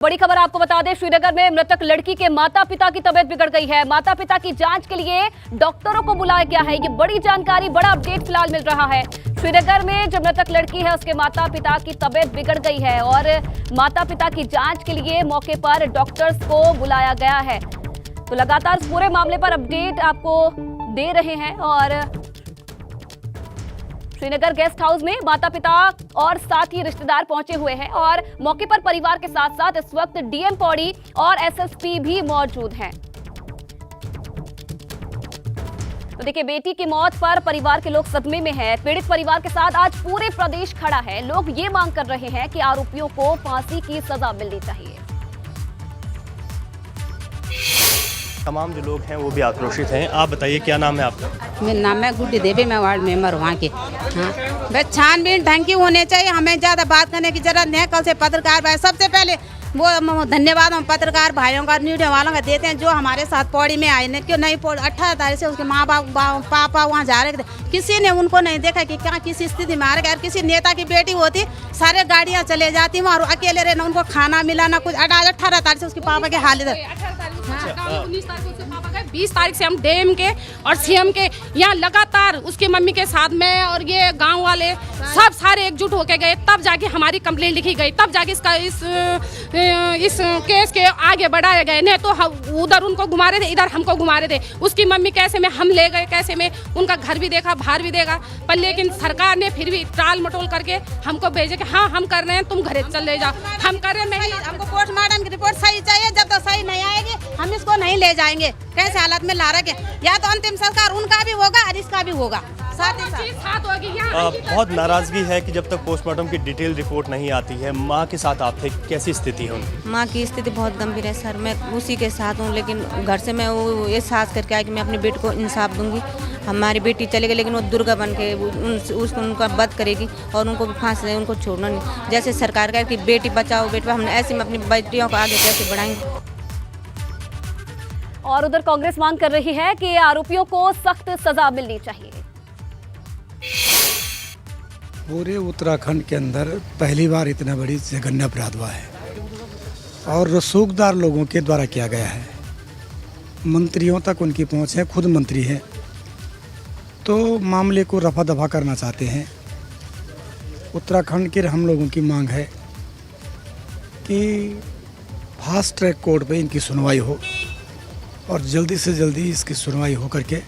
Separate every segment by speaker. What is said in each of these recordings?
Speaker 1: बड़ी खबर आपको बता दें, श्रीनगर में मृतक लड़की के माता पिता की तबीयत बिगड़ गई है। माता पिता की जांच के लिए डॉक्टरों को बुलाया गया है। ये बड़ी जानकारी, बड़ा अपडेट फिलहाल मिल रहा है। श्रीनगर में जो मृतक लड़की है उसके माता पिता की तबीयत बिगड़ गई है और माता पिता की जांच के लिए मौके पर डॉक्टर्स को बुलाया गया है। तो लगातार इस पूरे मामले पर अपडेट आपको दे रहे हैं और श्रीनगर गेस्ट हाउस में माता पिता और साथ ही रिश्तेदार पहुंचे हुए हैं और मौके पर परिवार के साथ साथ इस वक्त डीएम पौड़ी और एसएसपी भी मौजूद हैं। तो देखिए, बेटी की मौत पर परिवार के लोग सदमे में हैं। पीड़ित परिवार के साथ आज पूरे प्रदेश खड़ा है। लोग ये मांग कर रहे हैं कि आरोपियों को फांसी की सजा मिलनी चाहिए।
Speaker 2: तमाम जो लोग हैं वो भी आक्रोशित हैं। आप बताइए, क्या नाम है आपका?
Speaker 3: मेरा नाम है गुड्डी देवी, मैं वार्ड मेंबर वहाँ के। हाँ, बस छानबीन ढंग की होने चाहिए, हमें ज़्यादा बात करने की जरूरत नहीं है। कल से पत्रकार भाई, सबसे पहले वो धन्यवाद हम पत्रकार भाइयों का, मीडिया वालों का देते हैं जो हमारे साथ पौड़ी में आए। नहीं क्यों नहीं, 18 तारीख से उसके माँ बाप पापा वहाँ जा रहे थे, किसी ने उनको नहीं देखा कि क्या किसी स्थिति में आ रहे। अगर किसी नेता की बेटी होती, सारे गाड़ियाँ चले जाती वहाँ, अकेले रहे, ना उनको खाना मिला ना कुछ। 18 तारीख से उसके पापा के हाल
Speaker 4: 19 तारीख से पापा गए, 20 तारीख से हम डीएम के और सीएम के यहाँ लगातार उसकी मम्मी के साथ में और ये गांव वाले सब सारे एकजुट होके गए। तब जाके हमारी कंप्लेंट लिखी गई, तब जाके इस केस के आगे बढ़ाया गए। नहीं तो उधर उनको घुमा रहे थे, इधर हमको घुमा रहे थे। उसकी मम्मी कैसे में हम ले गए, कैसे में उनका घर भी देखा, बाहर भी देखा, पर लेकिन सरकार ने फिर भी टाल मटोल करके हमको भेजे कि हाँ हम कर रहे हैं, तुम घरे चले जाओ। हम कर रहे हैं,
Speaker 3: हमको पोस्टमार्टम की रिपोर्ट सही चाहिए। जब तक सही नहीं आएगी हम इसको नहीं ले जाएंगे। कैसे हालत में ला रखे, या तो अंतिम संस्कार उनका भी होगा और इसका भी होगा, साथ ही साथ होगी।
Speaker 2: बहुत नाराजगी है कि जब तक पोस्टमार्टम की डिटेल रिपोर्ट नहीं आती है। माँ के साथ आप थे, कैसी स्थिति है उनकी?
Speaker 5: माँ की स्थिति बहुत गंभीर है सर, मैं उसी के साथ हूँ, लेकिन घर से मैं वो ये साथ करके आया कि मैं अपनी बेटी को इंसाफ दूंगी। हमारी बेटी चले गई, लेकिन वो दुर्गा बन के उसको उनका वध करेगी और उनको भी फांसी दे, उनको छोड़ना नहीं। जैसे सरकार कहे कि बेटी बचाओ बेटी, हमने ऐसे में अपनी बेटियों को आगे कैसे बढ़ाएंगे।
Speaker 1: और उधर कांग्रेस मांग कर रही है कि आरोपियों को सख्त सजा मिलनी चाहिए।
Speaker 6: पूरे उत्तराखंड के अंदर पहली बार इतना बड़ी जघन्य अपराध हुआ है और रसूखदार लोगों के द्वारा किया गया है। मंत्रियों तक उनकी पहुंच है, खुद मंत्री हैं, तो मामले को रफा दफा करना चाहते हैं। उत्तराखंड के हम लोगों की मांग है कि फास्ट ट्रैक कोर्ट पे इनकी सुनवाई हो और जल्दी से जल्दी इसकी सुनवाई हो करके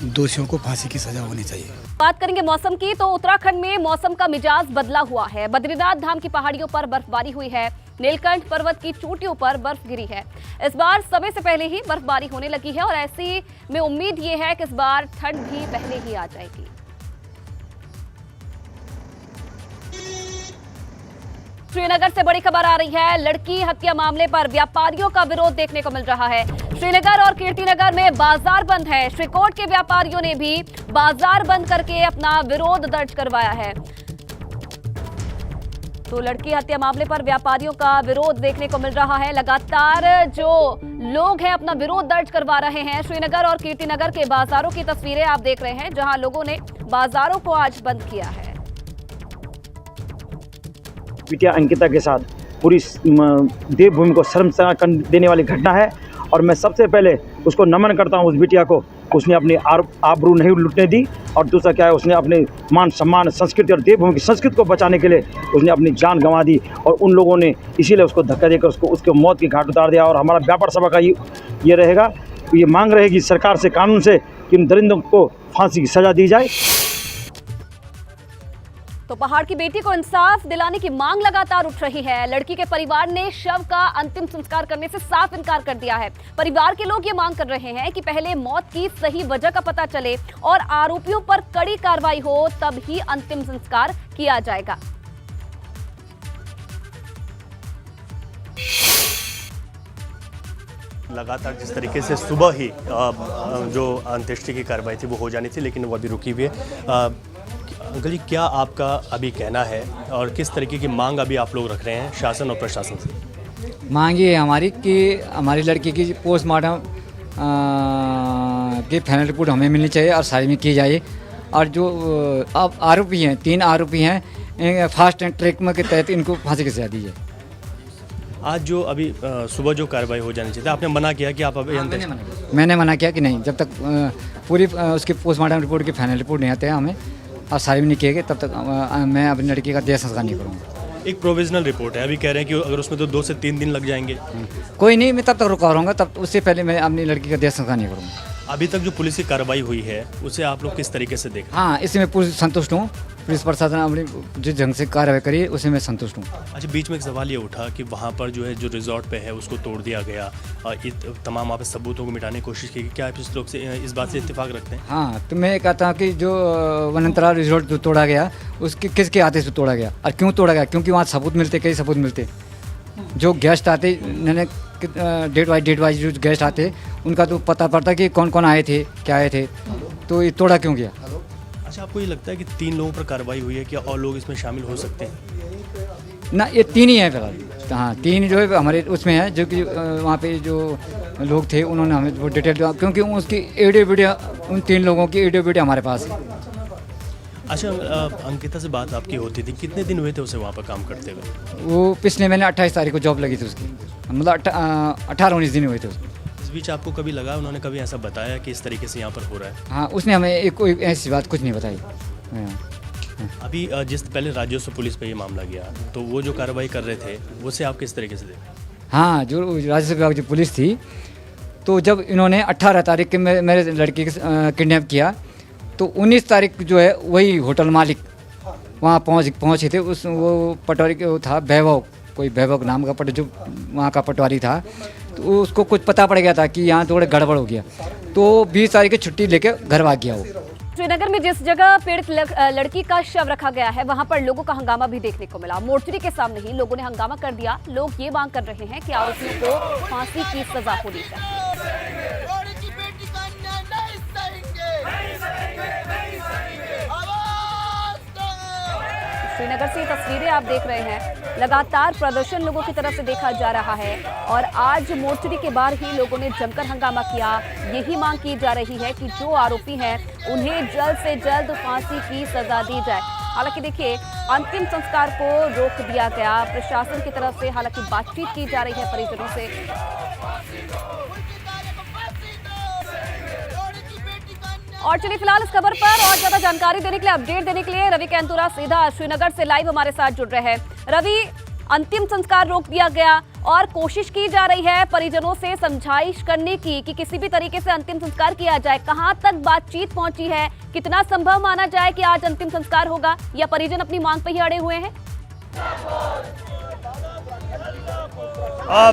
Speaker 6: दोषियों को फांसी की सजा होनी चाहिए।
Speaker 1: बात करेंगे मौसम की, तो उत्तराखंड में मौसम का मिजाज बदला हुआ है। बद्रीनाथ धाम की पहाड़ियों पर बर्फबारी हुई है। नीलकंठ पर्वत की चोटियों पर बर्फ गिरी है। इस बार समय से पहले ही बर्फबारी होने लगी है और ऐसी में उम्मीद ये है कि इस बार ठंड भी पहले ही आ जाएगी। श्रीनगर से बड़ी खबर आ रही है। लड़की हत्या मामले पर व्यापारियों का विरोध देखने को मिल रहा है। श्रीनगर और कीर्तिनगर में बाजार बंद है। श्रीकोट के व्यापारियों ने भी बाजार बंद करके अपना विरोध दर्ज करवाया है। तो लड़की हत्या मामले पर व्यापारियों का विरोध देखने को मिल रहा है। लगातार जो लोग हैं अपना विरोध दर्ज करवा रहे हैं। श्रीनगर और कीर्तिनगर के बाजारों की तस्वीरें आप देख रहे हैं, जहां लोगों ने बाजारों को आज बंद किया है।
Speaker 7: बिटिया अंकिता के साथ पूरी देवभूमि को शर्मसार कर देने वाली घटना है और मैं सबसे पहले उसको नमन करता हूं। उस बिटिया को उसने अपनी आबरू नहीं लुटने दी और दूसरा क्या है, उसने अपने मान सम्मान संस्कृति और देवभूमि की संस्कृति को बचाने के लिए उसने अपनी जान गंवा दी और उन लोगों ने इसीलिए उसको धक्का देकर उसको मौत की घाट उतार दिया। और हमारा व्यापार सभा का ये रहेगा, ये मांग रहेगी सरकार से, कानून से, कि इन दरिंदों को फांसी की सजा दी जाए।
Speaker 1: तो पहाड़ की बेटी को इंसाफ दिलाने की मांग लगातार उठ रही है। लड़की के परिवार ने शव का अंतिम संस्कार करने से साफ इनकार कर दिया है। परिवार के लोग ये मांग कर रहे हैं कि पहले मौत की सही वजह का पता चले और आरोपियों पर कड़ी कार्रवाई हो, तब ही अंतिम संस्कार किया जाएगा।
Speaker 2: लगातार जिस तरीके से सुबह ही जो अंत्येष्टि की कार्रवाई थी वो हो जानी थी, लेकिन वो अभी रुकी हुई है। अंकल जी, क्या आपका अभी कहना है और किस तरीके की मांग अभी आप लोग रख रहे हैं शासन और प्रशासन से?
Speaker 8: मांग ये है हमारी कि हमारी लड़की की पोस्टमार्टम की फाइनल रिपोर्ट हमें मिलनी चाहिए और सारी में की जाए। और जो अब आरोपी हैं, 3 आरोपी हैं, फास्ट ट्रैक में के तहत इनको फांसी की सजा दी जाए।
Speaker 2: आज जो अभी सुबह जो कार्रवाई हो जानी चाहिए, आपने मना किया कि आप अभी
Speaker 8: मैंने मना किया कि नहीं, जब तक पूरी उसकी पोस्टमार्टम रिपोर्ट की फाइनल रिपोर्ट नहीं आते हैं हमें और सारी भी नहीं किए गए, तब तक मैं अपनी लड़की का देह संस्कार नहीं करूँगा।
Speaker 2: एक प्रोविजनल रिपोर्ट है, अभी कह रहे हैं कि अगर उसमें तो 2 से 3 दिन लग जाएंगे।
Speaker 8: कोई नहीं, मैं तब तक रुका रहूँगा, तब उससे पहले मैं अपनी लड़की का देह संस्कार नहीं करूँगा।
Speaker 2: अभी तक जो पुलिस की कार्रवाई हुई है उसे आप लोग किस तरीके से देखें?
Speaker 8: हाँ, इससे मैं पूरी संतुष्ट हूँ। पुलिस प्रशासन अपनी जिस ढंग से कार्रवाई करी उसे मैं संतुष्ट हूँ।
Speaker 2: अच्छा, बीच में एक सवाल ये उठा कि वहाँ पर जो है जो रिजॉर्ट पे है उसको तोड़ दिया गया, तमाम वहाँ पे सबूतों को मिटाने की कोशिश की, क्या आप इस लोग से इस बात से इत्तेफाक रखते हैं?
Speaker 8: हाँ, तो मैं कहता हूँ कि जो वनंतरा रिजॉर्ट जो तोड़ा गया उसके किसके हाथे से तोड़ा गया और क्यों तोड़ा गया? क्योंकि वहाँ सबूत मिलते, कई सबूत मिलते। जो गेस्ट आते डेट वाइज जो गेस्ट आते उनका तो पता पड़ता कि कौन कौन आए थे, क्या आए थे, तो ये तोड़ा क्यों गया?
Speaker 2: अच्छा, आपको ये लगता है कि 3 लोगों पर कार्रवाई हुई है, क्या और लोग इसमें शामिल हो सकते हैं?
Speaker 8: ना, ये 3 ही हैं फिलहाल। हाँ, 3 जो है हमारे उसमें है, जो कि वहाँ पे जो लोग थे उन्होंने हमें वो डिटेल दिया, क्योंकि उसकी ऑडियो वीडियो, उन 3 लोगों की ऑडियो वीडियो हमारे पास है।
Speaker 2: अच्छा, अंकिता से बात आपकी होती थी, कितने दिन हुए थे उसे वहाँ पर काम करते हुए?
Speaker 8: वो पिछले महीने 28 तारीख को जॉब लगी थी उसकी, मतलब 18-19 दिन हुए थे उसको।
Speaker 2: इस बीच आपको कभी लगा, उन्होंने कभी ऐसा बताया कि इस तरीके से यहाँ पर हो रहा है?
Speaker 8: हाँ, उसने हमें कोई ऐसी बात कुछ नहीं बताई।
Speaker 2: अभी जिस पहले राजस्व पुलिस पे ये मामला गया, तो वो जो कार्रवाई कर रहे थे उसे आप किस तरीके से देखें?
Speaker 8: हाँ, जो राजस्व विभाग की पुलिस थी, तो जब इन्होंने 18 तारीख के मेरे लड़की को किडनैप किया, तो 19 तारीख जो है वही होटल मालिक वहाँ पहुँचे थे। उस वो पटवारी के था वैभव, कोई वैभव नाम का जो वहाँ का पटवारी था, तो उसको कुछ पता पड़ गया था कि यहाँ थोड़ा गड़बड़ हो गया, तो 20 तारीख की छुट्टी लेके घर भाग गया वो।
Speaker 1: श्रीनगर में जिस जगह पीड़ित लड़की का शव रखा गया है वहां पर लोगों का हंगामा भी देखने को मिला। मोर्चरी के सामने ही लोगों ने हंगामा कर दिया। लोग ये मांग कर रहे हैं कि आरोपियों को फांसी की सजा होनी चाहिए। श्रीनगर से तस्वीरें आप देख रहे हैं, लगातार प्रदर्शन लोगों की तरफ से देखा जा रहा है और आज मोर्चरी के बाहर ही लोगों ने जमकर हंगामा किया। यही मांग की जा रही है कि जो आरोपी हैं उन्हें जल्द से जल्द फांसी की सजा दी जाए। हालांकि देखिए, अंतिम संस्कार को रोक दिया गया प्रशासन की तरफ से, हालांकि बातचीत की जा रही है परिजनों से। और चलिए फिलहाल इस खबर पर और ज्यादा जानकारी देने के लिए, अपडेट देने के लिए रवि कैंतुरा सीधा श्रीनगर से लाइव हमारे साथ जुड़ रहे हैं। रवि, अंतिम संस्कार रोक दिया गया और कोशिश की जा रही है परिजनों से समझाइश करने की कि किसी भी तरीके से अंतिम संस्कार किया जाए। कहां तक बातचीत पहुंची है? कितना संभव माना जाए कि आज अंतिम संस्कार होगा, या परिजन अपनी मांग पर ही अड़े हुए हैं?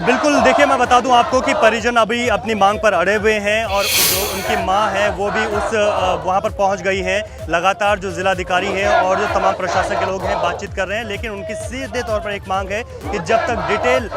Speaker 2: बिल्कुल, देखिए मैं बता दूं आपको कि परिजन अभी अपनी मांग पर अड़े हुए हैं और जो उनकी मां है वो भी उस वहां पर पहुंच गई है। लगातार जो जिलाधिकारी हैं और जो तमाम प्रशासन के लोग हैं बातचीत कर रहे हैं, लेकिन उनकी सीधे तौर पर एक मांग है कि जब तक डिटेल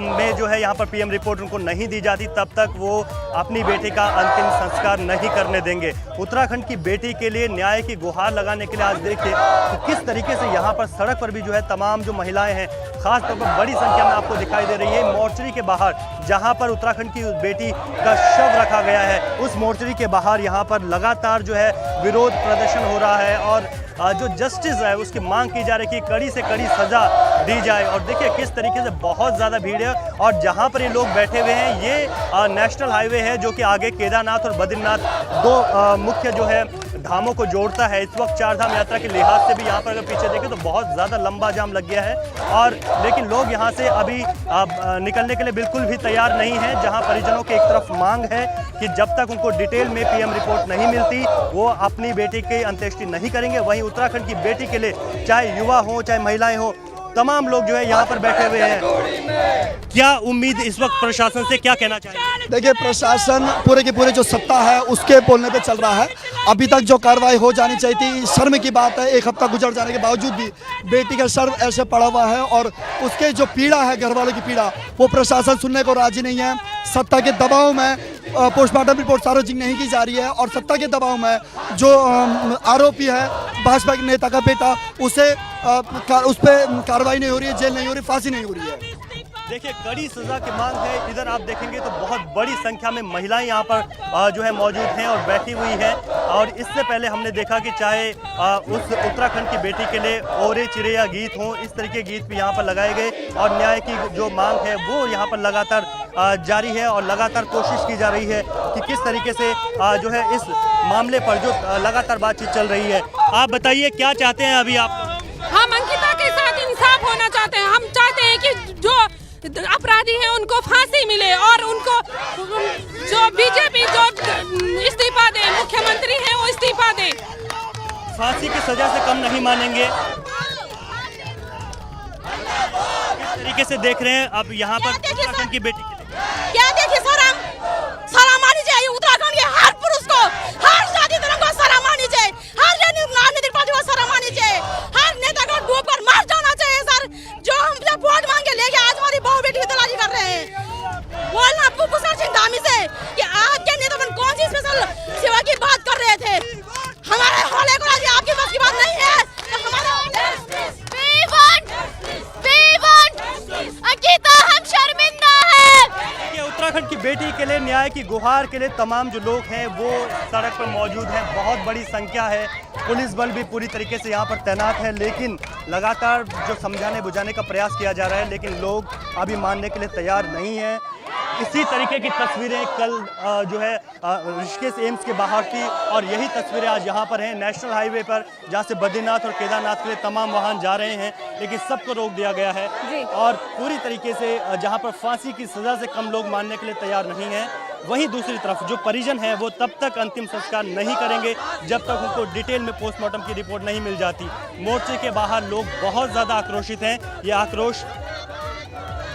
Speaker 2: में जो है यहाँ पर पीएम रिपोर्ट उनको नहीं दी जाती तब तक वो अपनी बेटी का अंतिम संस्कार नहीं करने देंगे। उत्तराखंड की बेटी के लिए न्याय की गुहार लगाने के लिए आज देखिए कि किस तरीके से यहाँ पर सड़क पर भी जो है तमाम जो महिलाएं हैं, खास तौर पर बड़ी संख्या में आपको दिखाई दे रही है मोर्चरी के बाहर, जहां पर उत्तराखंड की उस बेटी का शव रखा गया है। उस मोर्चरी के बाहर यहां पर लगातार जो है विरोध प्रदर्शन हो रहा है और जो जस्टिस है उसकी मांग की जा रही है कि कड़ी से कड़ी सजा दी जाए। और देखिए किस तरीके से बहुत ज़्यादा भीड़ है और जहां पर ये लोग बैठे हुए हैं, ये नेशनल हाईवे है जो कि आगे केदारनाथ और बद्रीनाथ दो मुख्य जो है धामों को जोड़ता है। इस वक्त 4 धाम यात्रा के लिहाज से भी यहाँ पर अगर पीछे देखें तो बहुत ज़्यादा लंबा जाम लग गया है और लेकिन लोग यहाँ से अभी निकलने के लिए बिल्कुल भी तैयार नहीं है। जहाँ परिजनों की एक तरफ मांग है कि जब तक उनको डिटेल में पीएम रिपोर्ट नहीं मिलती वो अपनी बेटी की अंत्येष्टि नहीं करेंगे। वहीं उत्तराखंड की बेटी के लिए चाहे युवा हो चाहे महिलाएं हो, तमाम लोग जो है यहाँ पर बैठे हुए हैं। क्या उम्मीद इस वक्त प्रशासन से, क्या कहना चाहिए?
Speaker 9: देखिए, प्रशासन पूरे के पूरे जो सत्ता है उसके बोलने पे चल रहा है। अभी तक जो कार्रवाई हो जानी चाहिए थी, शर्म की बात है 1 हफ्ता गुजर जाने के बावजूद भी बेटी का शव ऐसे पड़ा हुआ है और उसके जो पीड़ा है, घर वालों की पीड़ा, वो प्रशासन सुनने को राजी नहीं है। सत्ता के दबाव में पोस्टमार्टम रिपोर्ट सार्वजनिक नहीं की जा रही है और सत्ता के दबाव में जो आरोपी है भाजपा के नेता का बेटा, उसे उस पर कार्रवाई नहीं हो रही है, जेल नहीं हो रही, फांसी नहीं हो रही है।
Speaker 2: देखिए कड़ी सजा की मांग है। इधर आप देखेंगे तो बहुत बड़ी संख्या में महिलाएं यहाँ पर जो है मौजूद हैं और बैठी हुई हैं। और इससे पहले हमने देखा कि चाहे उस उत्तराखंड की बेटी के लिए ओरे चिड़िया गीत हों, इस तरह के गीत भी यहाँ पर लगाए गए और न्याय की जो मांग है वो यहाँ पर लगातार जारी है और लगातार कोशिश की जा रही है कि किस तरीके से जो है इस मामले पर जो लगातार बातचीत चल रही है। आप बताइए क्या चाहते हैं अभी आप?
Speaker 4: हम अंकिता के साथ इंसाफ होना चाहते हैं। हम चाहते हैं कि जो अपराधी हैं उनको फांसी मिले और उनको जो बीजेपी जो इस्तीफा दे, मुख्यमंत्री हैं वो इस्तीफा दे।
Speaker 2: फांसी की सजा से कम नहीं मानेंगे। किस तरीके से देख रहे हैं अब यहाँ पर उत्तराखंड की बेटी?
Speaker 3: क्या देखिए शर्म आनी चाहिए उत्तराखंड के हर पुरुष को, हर जाति धर्म को शर्म आनी चाहिए, हर राजनीतिक पार्टी को शर्म आनी चाहिए, हर नेता को डूब कर मार जाना चाहिए। सर जो हम जब वोट मांग के लेके आज हमारी बहू बेटी की तलाशी कर रहे हैं, बोलना पुष्कर सिंह धामी से कि आपके नेता मन कौन सी स्पेशल सेवा की बात कर रहे थे। हमारे हौले को आज आपकी बस की बात नहीं है। अंकिता हम शर्मिंदा है।
Speaker 2: उत्तराखंड की बेटी के लिए न्याय की गुहार के लिए तमाम जो लोग हैं वो सड़क पर मौजूद हैं। बहुत बड़ी संख्या है, पुलिस बल भी पूरी तरीके से यहाँ पर तैनात है, लेकिन लगातार जो समझाने बुझाने का प्रयास किया जा रहा है, लेकिन लोग अभी मानने के लिए तैयार नहीं हैं। इसी तरीके की तस्वीरें कल जो है ऋषिकेश एम्स के बाहर थी और यही तस्वीरें आज यहाँ पर हैं नेशनल हाईवे पर, जहाँ से बद्रीनाथ और केदारनाथ के लिए तमाम वाहन जा रहे हैं, लेकिन सबको रोक दिया गया है और पूरी तरीके से जहाँ पर फांसी की सज़ा से कम लोग मानने के लिए तैयार नहीं हैं। वहीं दूसरी तरफ जो परिजन हैं वो तब तक अंतिम संस्कार नहीं करेंगे जब तक उनको डिटेल में पोस्टमार्टम की रिपोर्ट नहीं मिल जाती। मोर्चे के बाहर लोग बहुत ज़्यादा आक्रोशित हैं। ये आक्रोश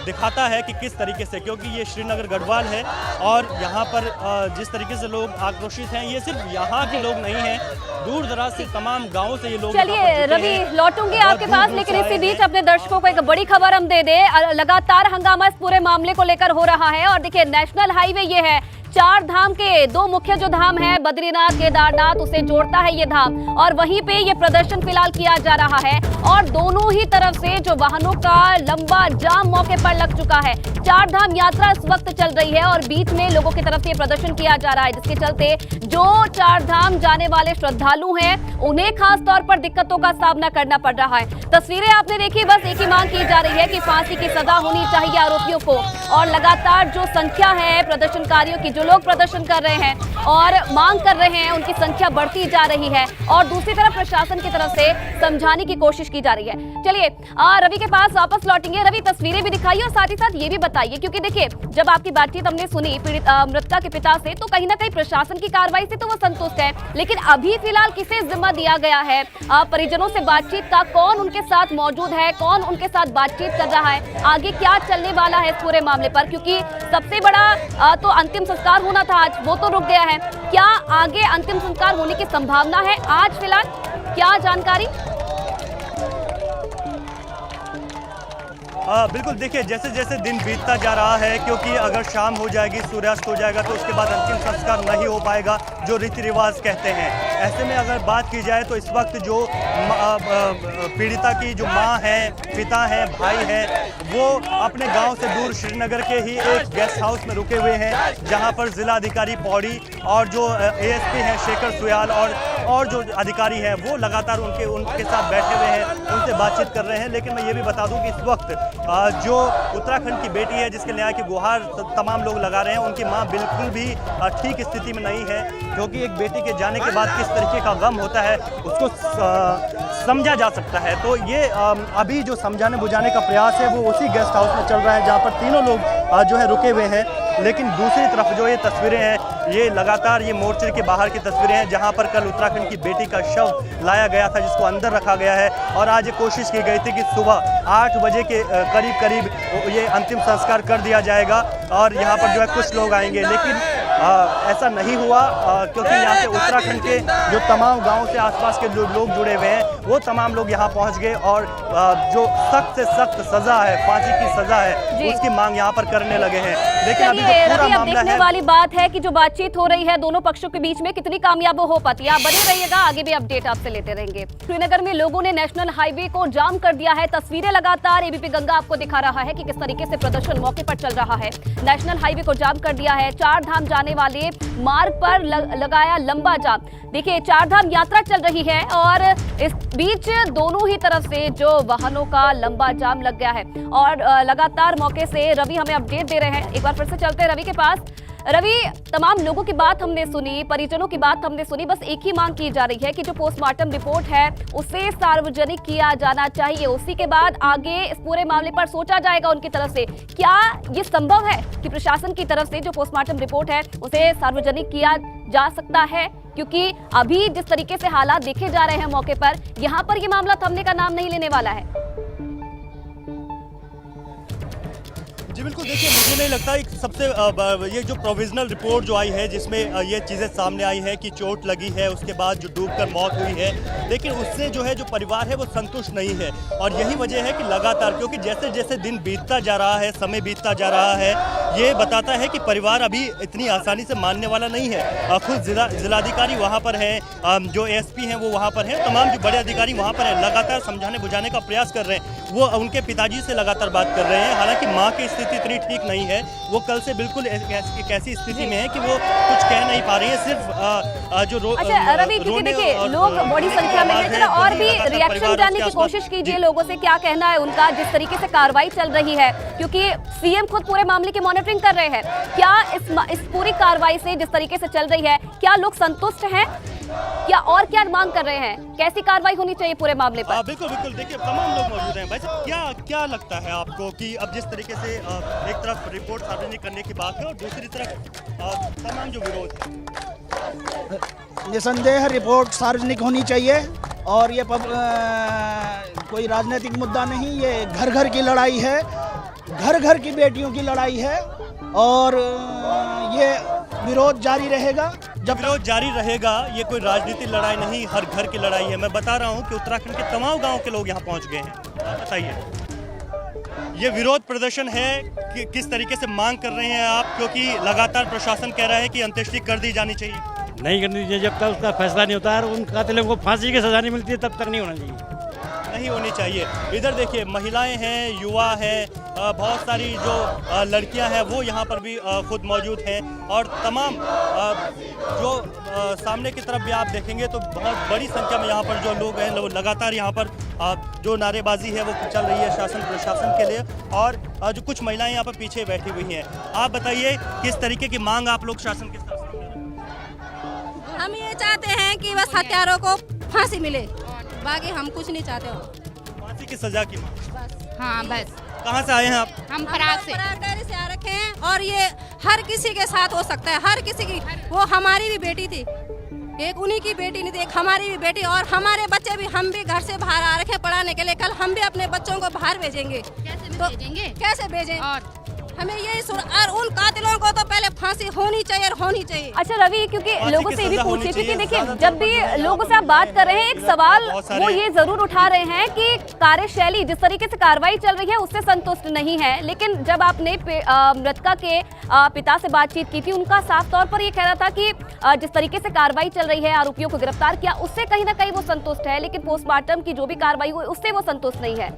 Speaker 2: दिखाता है कि किस तरीके से, क्योंकि ये श्रीनगर गढ़वाल है और यहाँ पर जिस तरीके से लोग आक्रोशित हैं, ये सिर्फ यहाँ के लोग नहीं हैं, दूर दराज से तमाम गांवों से ये लोग।
Speaker 1: चलिए रवि, लौटूंगी आपके पास, लेकिन इसी बीच अपने दर्शकों को एक बड़ी खबर हम दे दें। लगातार हंगामा इस पूरे मामले को लेकर हो रहा है और देखिए नेशनल हाईवे ये है, 4 धाम के 2 मुख्य जो धाम है बद्रीनाथ केदारनाथ, उसे जोड़ता है ये धाम और वहीं पे ये प्रदर्शन फिलहाल किया जा रहा है और दोनों ही तरफ से जो वाहनों का लंबा जाम मौके पर लग चुका है। 4 धाम यात्रा इस वक्त चल रही है और बीच में लोगों की तरफ से प्रदर्शन किया जा रहा है, जिसके चलते जो 4 धाम जाने वाले श्रद्धालु हैं उन्हें खास तौर पर दिक्कतों का सामना करना पड़ रहा है। तस्वीरें आपने देखी, बस एक ही मांग की जा रही है कि फांसी की सजा होनी चाहिए आरोपियों को और लगातार जो संख्या है प्रदर्शनकारियों की, जो लोग प्रदर्शन कर रहे हैं और मांग कर रहे हैं, उनकी संख्या बढ़ती जा रही है और दूसरी तरफ प्रशासन की तरफ से समझाने की कोशिश की जा रही है। चलिए रवि के पास वापस लौटेंगे। रवि, तस्वीरें भी दिखाइए और साथ ही साथ ये भी बताइए, क्योंकि देखिए जब आपकी बातचीत हमने सुनी पीड़ित मृतका के पिता से, तो कहीं ना कहीं प्रशासन की कार्रवाई से तो वो संतुष्ट है, लेकिन अभी फिलहाल किसे जिम्मा दिया गया है परिजनों से बातचीत का? कौन उनके साथ मौजूद है, कौन उनके साथ बातचीत कर रहा है, आगे क्या चलने वाला है इस पूरे मामले पर? क्योंकि सबसे बड़ा तो अंतिम संस्कार होना था आज, वो तो रुक गया है। क्या आगे अंतिम संस्कार होने की संभावना है आज फिलहाल? क्या जानकारी?
Speaker 2: बिल्कुल, देखिए जैसे जैसे दिन बीतता जा रहा है, क्योंकि अगर शाम हो जाएगी, सूर्यास्त हो जाएगा, तो उसके बाद अंतिम संस्कार नहीं हो पाएगा जो रीति रिवाज कहते हैं। ऐसे में अगर बात की जाए तो इस वक्त जो पीड़िता की जो माँ है, पिता है, भाई है, वो अपने गांव से दूर श्रीनगर के ही एक गेस्ट हाउस में रुके हुए हैं, जहां पर जिला अधिकारी पौड़ी और जो एएसपी हैं शेखर सुयाल और जो अधिकारी हैं वो लगातार उनके साथ बैठे हुए हैं, उनसे बातचीत कर रहे हैं। लेकिन मैं ये भी बता दूं कि इस वक्त जो उत्तराखंड की बेटी है जिसके न्याय की गुहार तमाम लोग लगा रहे हैं, उनकी मां बिल्कुल भी ठीक स्थिति में नहीं है, क्योंकि एक बेटी के जाने के बाद किस तरीके का गम होता है उसको समझा जा सकता है। तो ये अभी जो समझाने बुझाने का प्रयास है वो उसी गेस्ट हाउस में चल रहा है, जहाँ पर तीनों लोग जो है रुके हुए हैं। लेकिन दूसरी तरफ जो ये तस्वीरें हैं, ये लगातार ये मोर्चे के बाहर की तस्वीरें हैं, जहां पर कल उत्तराखंड की बेटी का शव लाया गया था, जिसको अंदर रखा गया है और आज ये कोशिश की गई थी कि सुबह 8 बजे के करीब ये अंतिम संस्कार कर दिया जाएगा और यहाँ पर जो है कुछ लोग आएंगे, लेकिन ऐसा नहीं हुआ, क्योंकि यहाँ से उत्तराखंड के जो तमाम गाँव से आसपास के जो लोग जुड़े हुए हैं वो तमाम लोग यहाँ पहुँच गए और जो सख्त से सख्त सज़ा है, फांसी की सज़ा है, उसकी मांग यहाँ पर करने लगे हैं। लेकिन अभी जो पूरा मामला है,
Speaker 1: वाली बात है कि जो बातचीत हो रही है दोनों पक्षों के बीच में कितनी कामयाब हो पाती है। आप बने रहिएगा, आगे भी अपडेट आपसे लेते रहेंगे। श्रीनगर में लोगों ने नेशनल हाईवे को जाम कर दिया है। तस्वीरें लगातार एबीपी गंगा आपको दिखा रहा है कि किस तरीके से प्रदर्शन मौके पर चल रहा है। नेशनल हाईवे को जाम कर दिया है। 4 धाम जाने जाने वाले मार्ग पर लगाया लंबा जाम। देखिए, चारधाम यात्रा चल रही है और इस बीच दोनों ही तरफ से जो वाहनों का लंबा जाम लग गया है और लगातार मौके से रवि हमें अपडेट दे रहे हैं। एक बार फिर से चलते हैं रवि के पास। रवि, तमाम लोगों की बात हमने सुनी, परिजनों की बात हमने सुनी, बस एक ही मांग की जा रही है कि जो पोस्टमार्टम रिपोर्ट है उसे सार्वजनिक किया जाना चाहिए। उसी के बाद आगे इस पूरे मामले पर सोचा जाएगा उनकी तरफ से। क्या ये संभव है कि प्रशासन की तरफ से जो पोस्टमार्टम रिपोर्ट है उसे सार्वजनिक किया जा सकता है? क्योंकि अभी जिस तरीके से हालात देखे जा रहे हैं मौके पर, यहाँ पर ये मामला थमने का नाम नहीं लेने वाला है।
Speaker 2: जी बिल्कुल, देखिए मुझे नहीं लगता एक सबसे ये जो प्रोविजनल रिपोर्ट जो आई है जिसमें ये चीज़ें सामने आई है कि चोट लगी है, उसके बाद जो डूबकर मौत हुई है, लेकिन उससे जो है जो परिवार है वो संतुष्ट नहीं है। और यही वजह है कि लगातार, क्योंकि जैसे जैसे दिन बीतता जा रहा है, समय बीतता जा रहा है, ये बताता है कि परिवार अभी इतनी आसानी से मानने वाला नहीं है। खुद जिलाधिकारी वहाँ पर हैं, जो ASP हैं वो वहाँ पर हैं, तमाम जो बड़े अधिकारी वहाँ पर हैं, लगातार समझाने बुझाने का प्रयास कर रहे हैं। वो उनके पिताजी से लगातार बात कर रहे हैं। हालांकि माँ की स्थिति इतनी ठीक नहीं है, वो कल से बिल्कुल एक ऐसी स्थिति में है कि वो कुछ कह नहीं पा रही है। सिर्फ जो
Speaker 1: अच्छा रवि, क्योंकि देखिए लोग बड़ी संख्या में हैं, जरा और भी रिएक्शन जानने की कोशिश कीजिए लोगों से, क्या कहना है उनका जिस तरीके से कार्रवाई चल रही है, क्योंकि सीएम खुद पूरे मामले की मॉनिटरिंग कर रहे हैं। क्या इस पूरी कार्रवाई से जिस तरीके से चल रही है, क्या लोग संतुष्ट हैं? क्या और क्या मांग कर रहे हैं? कैसी कार्रवाई होनी चाहिए पूरे मामले पर?
Speaker 2: बिल्कुल बिल्कुल, देखिए तमाम लोग मौजूद हैं। भाई साहब, क्या लगता है आपको कि अब जिस तरीके से एक तरफ रिपोर्ट सार्वजनिक करने की बात है और दूसरी तरफ तमाम जो विरोध है?
Speaker 10: निसंदेह रिपोर्ट सार्वजनिक होनी चाहिए और ये कोई राजनीतिक मुद्दा नहीं, ये घर घर की लड़ाई है, घर घर की बेटियों की लड़ाई है और ये विरोध जारी रहेगा।
Speaker 2: जब विरोध जारी रहेगा, ये कोई राजनीतिक लड़ाई नहीं, हर घर की लड़ाई है। मैं बता रहा हूँ कि उत्तराखंड के तमाम गाँव के लोग यहाँ पहुँच गए हैं। बताइए, ये विरोध प्रदर्शन है कि किस तरीके से मांग कर रहे हैं आप? क्योंकि लगातार प्रशासन कह रहा है कि अंत्येष्टि कर दी जानी चाहिए।
Speaker 11: नहीं करनी चाहिए, जब तक उसका फैसला नहीं होता है, उन कातिलों को फांसी की सजा नहीं मिलती है तब तक नहीं होना चाहिए।
Speaker 2: नहीं होनी चाहिए। इधर देखिए, महिलाएं हैं, युवा हैं, बहुत सारी जो लड़कियां हैं वो यहाँ पर भी खुद मौजूद हैं और तमाम जो सामने की तरफ भी आप देखेंगे तो बहुत बड़ी संख्या में यहाँ पर जो लोग हैं, लगातार यहाँ पर जो नारेबाजी है वो चल रही है शासन प्रशासन के लिए और जो कुछ महिलाएं यहाँ पर पीछे बैठी हुई हैं। आप बताइए, किस तरीके की मांग आप लोग शासन के साथ?
Speaker 4: हम ये चाहते हैं कि बस हत्यारों को फांसी मिले, बाकी हम कुछ नहीं चाहते हो।
Speaker 2: फांसी की सजा की मांग।
Speaker 4: हाँ बस।
Speaker 2: कहाँ से आए हैं आप?
Speaker 4: हम फराग से आ रखे हैं और ये हर किसी के साथ हो सकता है, हर किसी की। वो हमारी भी बेटी थी, एक उन्हीं की बेटी नहीं थी, एक हमारी भी बेटी, और हमारे बच्चे भी, हम भी घर से बाहर आ रखे पढ़ाने के लिए। कल हम भी अपने बच्चों को बाहर भेजेंगे। कैसे भेजें? और हमें यही और उन कातिलों को तो पहले फांसी होनी चाहिए और होनी चाहिए।
Speaker 1: अच्छा रवि, क्योंकि लोगों से ये भी पूछिए, क्योंकि देखिए जब भी लोगों से आप बात कर रहे हैं, एक सवाल वो ये जरूर उठा रहे हैं कि कार्यशैली जिस तरीके से कार्रवाई चल रही है उससे संतुष्ट नहीं है। लेकिन जब आपने मृतका के पिता से बातचीत की थी, उनका साफ तौर पर ये कहना था कि जिस तरीके से कार्रवाई चल रही है, आरोपियों को गिरफ्तार किया, उससे कहीं ना कहीं वो संतुष्ट है, लेकिन पोस्टमार्टम की जो भी कार्रवाई हुई उससे वो संतुष्ट नहीं है।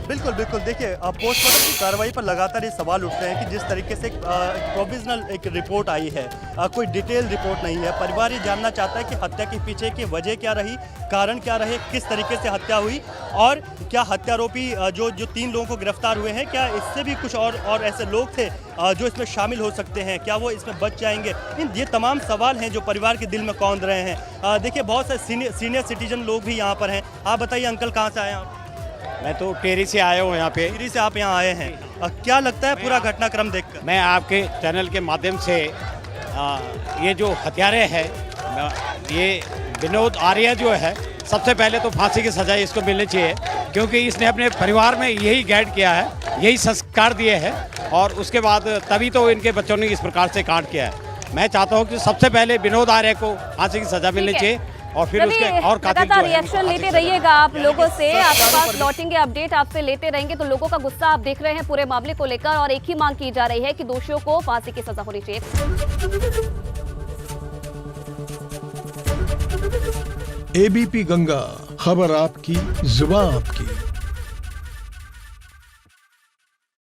Speaker 2: बिल्कुल बिल्कुल, देखिए पोस्टमार्टम की कार्रवाई पर लगातार ये सवाल उठ रहे हैं कि जिस तरीके से प्रोविजनल एक रिपोर्ट आई है, कोई डिटेल रिपोर्ट नहीं है। परिवार ये जानना चाहता है कि हत्या के पीछे की वजह क्या रही, कारण क्या रहे, किस तरीके से हत्या हुई और क्या हत्यारोपी जो 3 लोगों को गिरफ्तार हुए हैं, क्या इससे भी कुछ और ऐसे लोग थे जो इसमें शामिल हो सकते हैं, क्या वो इसमें बच जाएंगे? ये तमाम सवाल हैं जो परिवार के दिल में कौंध रहे हैं। देखिए बहुत से सीनियर सिटीजन लोग भी यहाँ पर हैं। आप बताइए अंकल, कहाँ से आए हैं आप?
Speaker 11: मैं तो टेरी से आया हूँ यहाँ पे।
Speaker 2: टेरी से आप यहाँ आए हैं, क्या लगता है पूरा घटनाक्रम देखकर?
Speaker 11: मैं आपके चैनल के माध्यम से ये जो हत्यारे हैं, ये विनोद आर्य जो है, सबसे पहले तो फांसी की सजा इसको मिलनी चाहिए, क्योंकि इसने अपने परिवार में यही गाइड किया है, यही संस्कार दिए हैं और उसके बाद तभी तो इनके बच्चों ने इस प्रकार से कांड किया है। मैं चाहता हूँ कि सबसे पहले विनोद आर्य को फांसी की सजा मिलनी चाहिए और फिर उसके और
Speaker 1: लगातार रिएक्शन लेते रहिएगा आप लोगों से, आपके पास लौटेंगे अपडेट, आपसे लेते रहेंगे। तो लोगों का गुस्सा आप देख रहे हैं पूरे मामले को लेकर और एक ही मांग की जा रही है कि दोषियों को फांसी की सजा होनी चाहिए।
Speaker 12: एबीपी गंगा, खबर आपकी, जुबान आपकी।